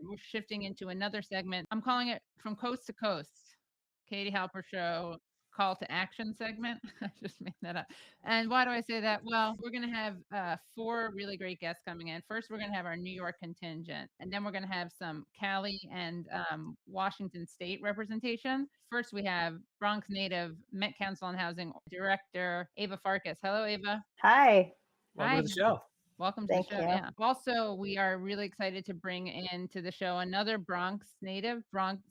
we're shifting into another segment. I'm calling it From Coast to Coast. Katie Halper Show call to action segment. I just made that up. And why do I say that? Well, we're going to have 4 really great guests coming in. First, we're going to have our New York contingent, and then we're going to have some Cali and Washington State representation. First, we have Bronx native Met Council on Housing Director Ava Farkas. Hello, Ava. Hi. Welcome Hi. to the show. Welcome to Thank the show. you. Yeah. Also, we are really excited to bring into the show another Bronx native, Bronx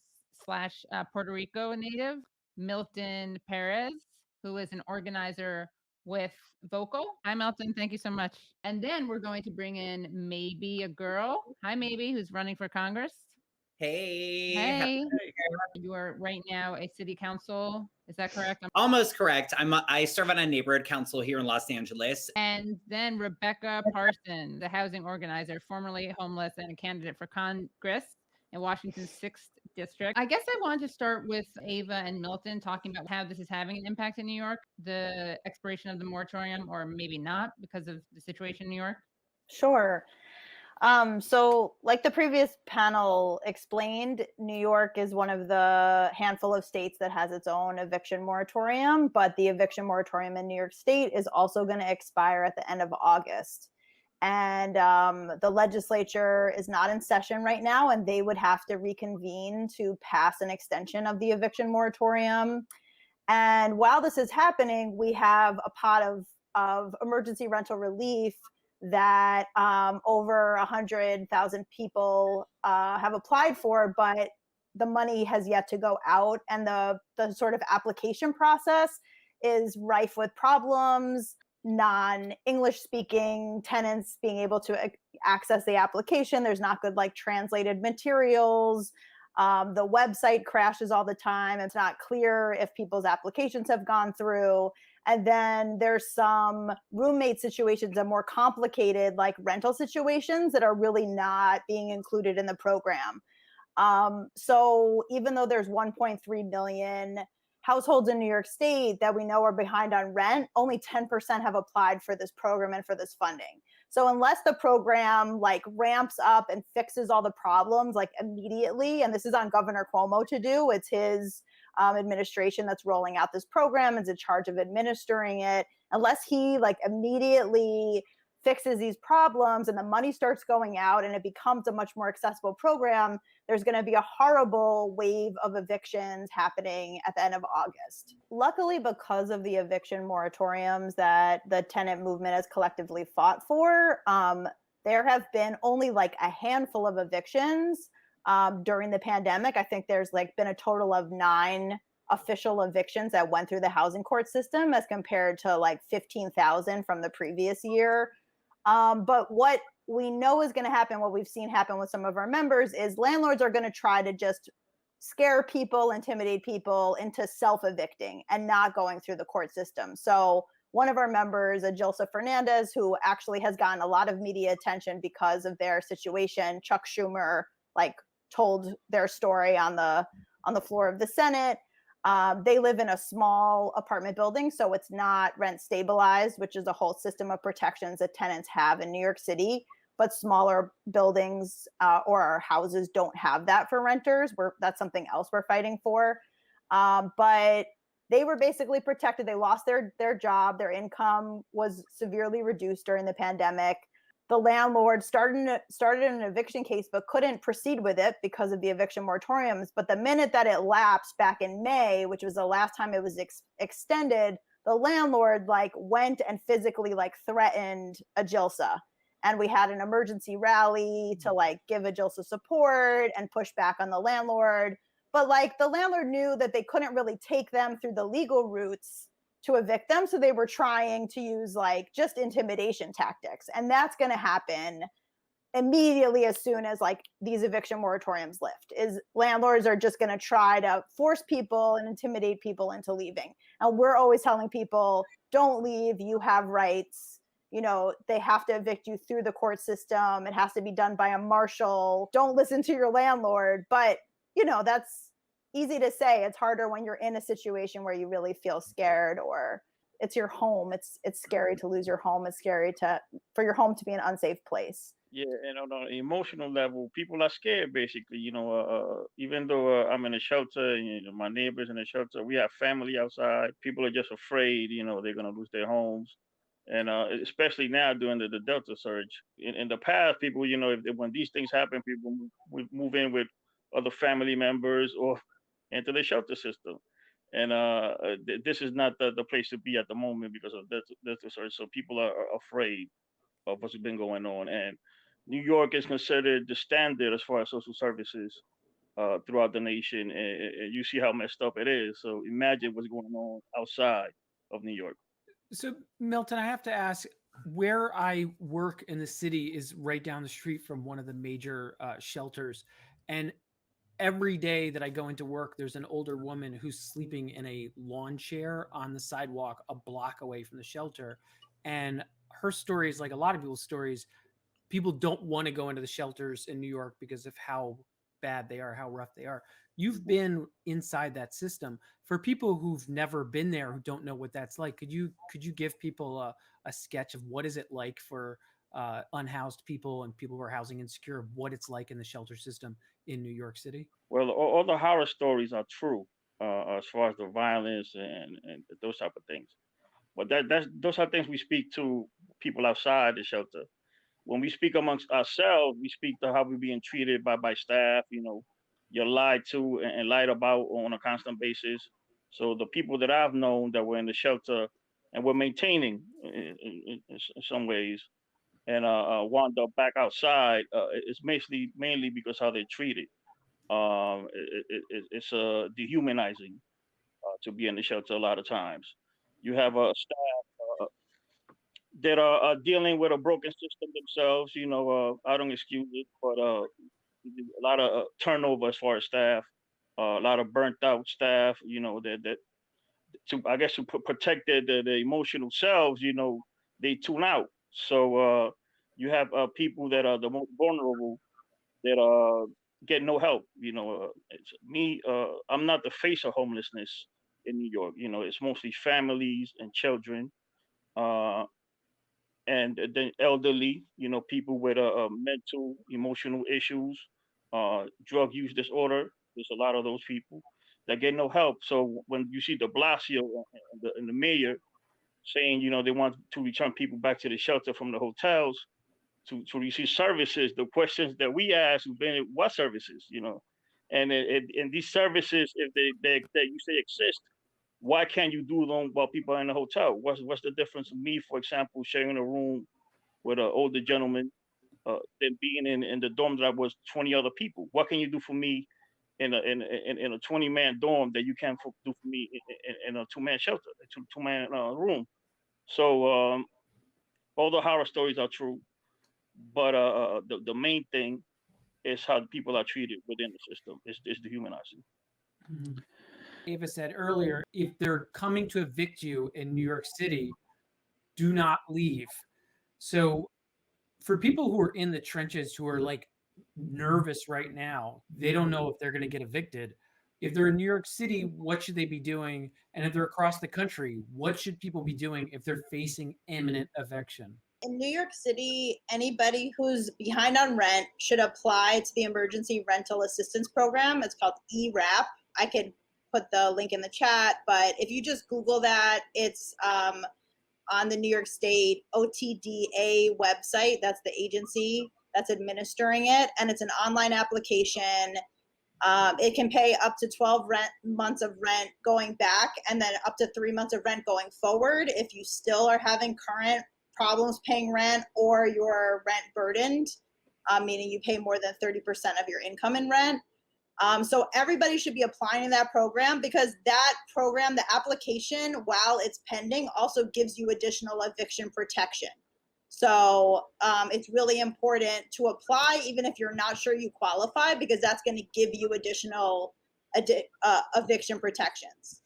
slash Puerto Rico native, Milton Perez, who is an organizer with Vocal. Hi, Milton. Thank you so much. And then we're going to bring in Maybe a Girl. Hi, Maybe, who's running for Congress. Hey. Hey. You are right now a city council. Is that correct? Almost correct. I serve on a neighborhood council here in Los Angeles. And then Rebecca Parson, the housing organizer, formerly homeless and a candidate for Congress in Washington's 6th district. I guess I wanted to start with Ava and Milton talking about how this is having an impact in New York, the expiration of the moratorium, or maybe not because of the situation in New York. Sure. So like the previous panel explained, New York is one of the handful of states that has its own eviction moratorium, but the eviction moratorium in New York State is also going to expire at the end of August. And the legislature is not in session right now, and they would have to reconvene to pass an extension of the eviction moratorium. And while this is happening, we have a pot of emergency rental relief that over 100,000 people have applied for, but the money has yet to go out, and the sort of application process is rife with problems. Non-English speaking tenants being able to access the application. There's not good like translated materials. The website crashes all the time. It's not clear if people's applications have gone through. And then there's some roommate situations that are more complicated, like rental situations that are really not being included in the program. So even though there's 1.3 million households in New York State that we know are behind on rent, only 10% have applied for this program and for this funding. So unless the program like ramps up and fixes all the problems like immediately, and this is on Governor Cuomo to do, it's his administration that's rolling out this program, is in charge of administering it. Unless he like immediately fixes these problems and the money starts going out and it becomes a much more accessible program, there's going to be a horrible wave of evictions happening at the end of August. Luckily, because of the eviction moratoriums that the tenant movement has collectively fought for, there have been only like a handful of evictions during the pandemic. I think there's like been a total of 9 official evictions that went through the housing court system as compared to like 15,000 from the previous year. But what we know is going to happen, what we've seen happen with some of our members, is landlords are going to try to just scare people, intimidate people into self-evicting and not going through the court system. So one of our members, Adilsa Fernandez, who actually has gotten a lot of media attention because of their situation, Chuck Schumer like told their story on the floor of the Senate. They live in a small apartment building, so it's not rent stabilized, which is a whole system of protections that tenants have in New York City. But smaller buildings or houses don't have that for renters. That's something else we're fighting for. But they were basically protected. They lost their job. Their income was severely reduced during the pandemic. The landlord started an eviction case, but couldn't proceed with it because of the eviction moratoriums. But the minute that it lapsed back in May, which was the last time it was extended, the landlord like went and physically like threatened Adilsa. And we had an emergency rally to like give Adilsa support and push back on the landlord. But like the landlord knew that they couldn't really take them through the legal routes to evict them. So they were trying to use like just intimidation tactics. And that's going to happen immediately as soon as like these eviction moratoriums lift, is landlords are just going to try to force people and intimidate people into leaving. And we're always telling people, don't leave, you have rights. You know, they have to evict you through the court system. It has to be done by a marshal. Don't listen to your landlord. But, you know, that's easy to say. It's harder when you're in a situation where you really feel scared, or it's your home. It's scary to lose your home. It's scary for your home to be an unsafe place. Yeah, and on an emotional level, people are scared. Basically, even though I'm in a shelter, and my neighbors in a shelter, we have family outside. People are just afraid. They're gonna lose their homes, and especially now during the Delta surge. In the past, people, when these things happen, people would move in with other family members or into the shelter system. And this is not the place to be at the moment because of Delta surge. So people are afraid of what's been going on. And New York is considered the standard as far as social services throughout the nation. And you see how messed up it is. So imagine what's going on outside of New York. So, Milton, I have to ask, where I work in the city is right down the street from one of the major shelters. And every day that I go into work, there's an older woman who's sleeping in a lawn chair on the sidewalk a block away from the shelter. And her story is like a lot of people's stories. People don't want to go into the shelters in New York because of how bad they are, how rough they are. You've been inside that system. For people who've never been there, who don't know what that's like, could you give people a sketch of what is it like for unhoused people and people who are housing insecure, what it's like in the shelter system in New York City? Well, all the horror stories are true as far as the violence and those type of things. But those are things we speak to people outside the shelter. When we speak amongst ourselves, we speak to how we're being treated by staff. You're lied to and lied about on a constant basis. So the people that I've known that were in the shelter and were maintaining in some ways and wound up back outside, it's mainly because how they're treated. It's dehumanizing to be in the shelter a lot of times. You have a staff that are dealing with a broken system themselves. I don't excuse it, but a lot of turnover as far as staff, a lot of burnt out staff. That to I guess to protect the emotional selves. They tune out. So you have people that are the most vulnerable that get no help. It's me. I'm not the face of homelessness in New York. It's mostly families and children. Uh, and the elderly, people with mental, emotional issues, drug use disorder. There's a lot of those people that get no help. So when you see De Blasio and the mayor saying, they want to return people back to the shelter from the hotels to receive services, the questions that we ask have been, what services, and these services, if they that you say exist, why can't you do them while people are in the hotel? What's the difference of me, for example, sharing a room with an older gentleman than being in the dorm that I was 20 other people? What can you do for me in a 20-man dorm that you can't do for me in a two-man shelter, a two-man room? So all the horror stories are true, but the main thing is how people are treated within the system. It's dehumanizing. Mm-hmm. Ava said earlier, if they're coming to evict you in New York City, do not leave. So for people who are in the trenches, who are like nervous right now, they don't know if they're going to get evicted. If they're in New York City, what should they be doing? And if they're across the country, what should people be doing if they're facing imminent eviction? In New York City, anybody who's behind on rent should apply to the Emergency Rental Assistance Program. It's called ERAP. I could put the link in the chat, but if you just Google that, it's on the New York State OTDA website. That's the agency that's administering it, and it's an online application. It can pay up to 12 months of rent going back, and then up to 3 months of rent going forward if you still are having current problems paying rent or you're rent burdened, meaning you pay more than 30% of your income in rent. So everybody should be applying to that program, because that program, the application, while it's pending, also gives you additional eviction protection. So it's really important to apply, even if you're not sure you qualify, because that's going to give you additional eviction protections.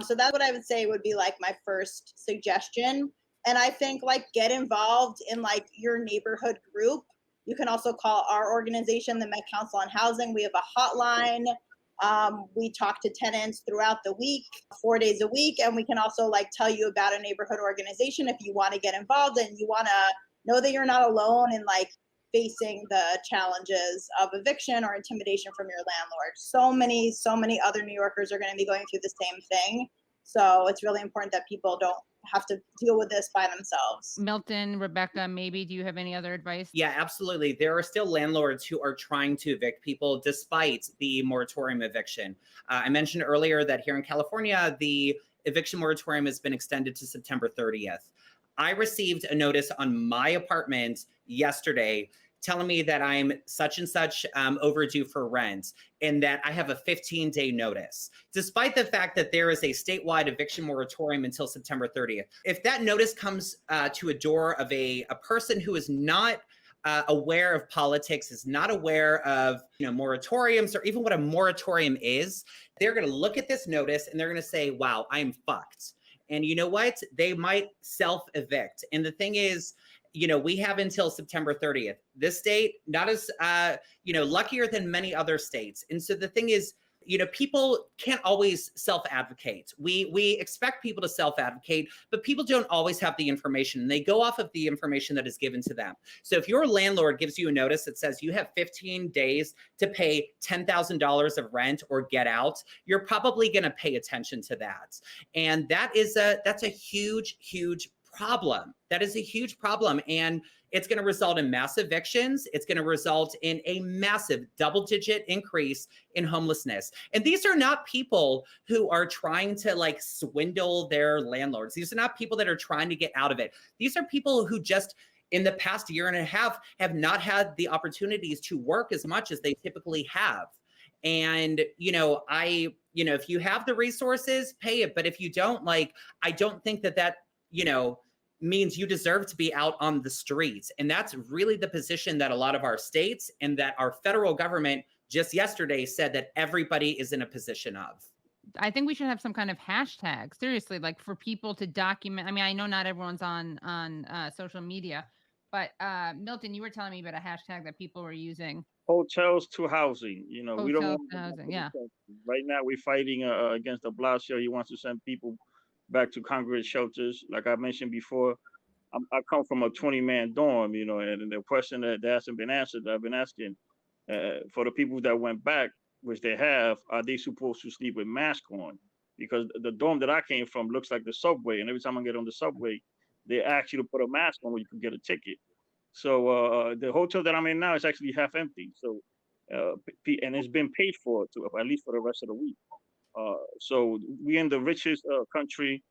So that's what I would say would be like my first suggestion. And I think get involved in your neighborhood group. You can also call our organization, the Met Council on Housing. We have a hotline. We talk to tenants throughout the week, 4 days a week. And we can also tell you about a neighborhood organization if you want to get involved and you want to know that you're not alone in facing the challenges of eviction or intimidation from your landlord. So many other New Yorkers are going to be going through the same thing. So it's really important that people don't have to deal with this by themselves. Milton, Rebecca, maybe, do you have any other advice? Yeah, absolutely. There are still landlords who are trying to evict people despite the moratorium eviction. I mentioned earlier that here in California, the eviction moratorium has been extended to September 30th. I received a notice on my apartment yesterday telling me that I'm such and such overdue for rent and that I have a 15-day notice, despite the fact that there is a statewide eviction moratorium until September 30th. If that notice comes to a door of a person who is not aware of politics, is not aware of moratoriums or even what a moratorium is, they're going to look at this notice and they're going to say, wow, I'm fucked. And you know what? They might self-evict. And the thing is, we have until September 30th. This state, not as, luckier than many other states. And so the thing is, people can't always self-advocate. We expect people to self-advocate, but people don't always have the information. And they go off of the information that is given to them. So if your landlord gives you a notice that says you have 15 days to pay $10,000 of rent or get out, you're probably going to pay attention to that. And that's a huge, huge problem. That is a huge problem. And it's going to result in mass evictions. It's going to result in a massive double-digit increase in homelessness. And these are not people who are trying to swindle their landlords. These are not people that are trying to get out of it. These are people who just in the past year and a half have not had the opportunities to work as much as they typically have. And, if you have the resources, pay it. But if you don't, I don't think that means you deserve to be out on the streets. And that's really the position that a lot of our states and that our federal government just yesterday said that everybody is in a position of. I think we should have some kind of hashtag, seriously, for people to document. I mean, I know not everyone's on social media, but Milton, you were telling me about a hashtag that people were using. Hotels to housing. We don't Hotels want to housing, yeah. Right now, we're fighting against de Blasio. He wants to send people back to congregate shelters. Like I mentioned before, I come from a 20-man dorm, and the question that hasn't been answered, I've been asking for the people that went back, which they have, are they supposed to sleep with masks on? Because the dorm that I came from looks like the subway, and every time I get on the subway, they ask you to put a mask on or you can get a ticket. So the hotel that I'm in now is actually half empty. So, and it's been paid for at least for the rest of the week. So we in the richest country,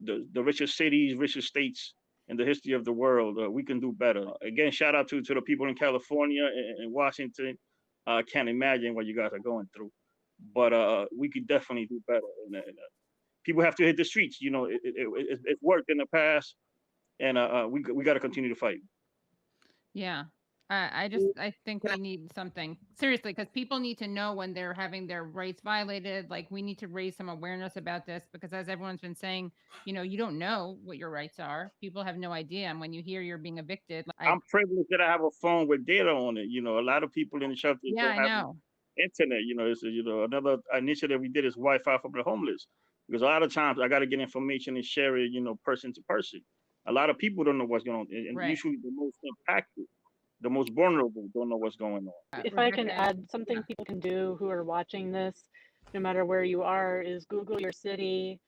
the richest cities, richest states in the history of the world. We can do better. Again, shout out to the people in California and Washington. I can't imagine what you guys are going through, but we could definitely do better. And people have to hit the streets. It worked in the past, and we got to continue to fight. Yeah. I think we need something seriously, because people need to know when they're having their rights violated. We need to raise some awareness about this, because as everyone's been saying, you don't know what your rights are. People have no idea. And when you hear you're being evicted, I'm privileged that I have a phone with data on it. A lot of people in the shelters don't have internet. It's another initiative we did is Wi-Fi for the homeless, because a lot of times I got to get information and share it, person to person. A lot of people don't know what's going on, and usually the most impacted, the most vulnerable, don't know what's going on. If I can add something people can do who are watching this, no matter where you are, is Google your city,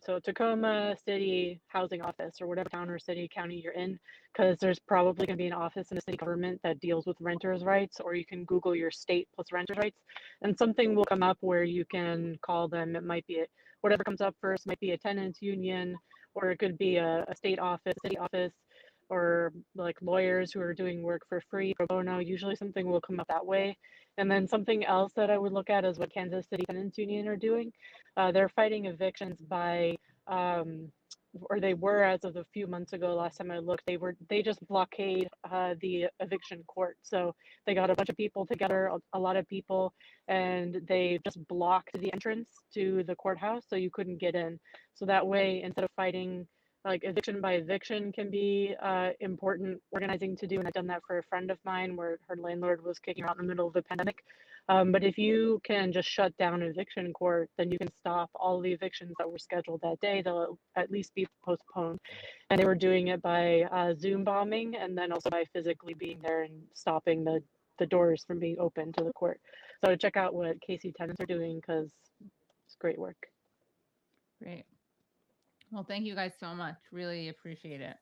so Tacoma City Housing Office or whatever town or city, county you're in, because there's probably going to be an office in the city government that deals with renters' rights, or you can Google your state plus renters' rights, and something will come up where you can call them. It might be whatever comes up first, might be a tenants union, or it could be a state office, city office, or lawyers who are doing work for free, pro bono. Usually something will come up that way. And then something else that I would look at is what Kansas City Tenants Union are doing. They're fighting evictions by, or they were as of a few months ago, last time I looked, they just blockade the eviction court. So they got a bunch of people together, a lot of people, and they just blocked the entrance to the courthouse so you couldn't get in. So that way, instead of fighting like eviction by eviction can be important organizing to do. And I've done that for a friend of mine where her landlord was kicking her out in the middle of the pandemic. But if you can just shut down eviction court, then you can stop all the evictions that were scheduled that day. They'll at least be postponed. And they were doing it by Zoom bombing, and then also by physically being there and stopping the doors from being open to the court. So check out what Casey Tenants are doing, because it's great work. Great. Well, thank you guys so much. Really appreciate it.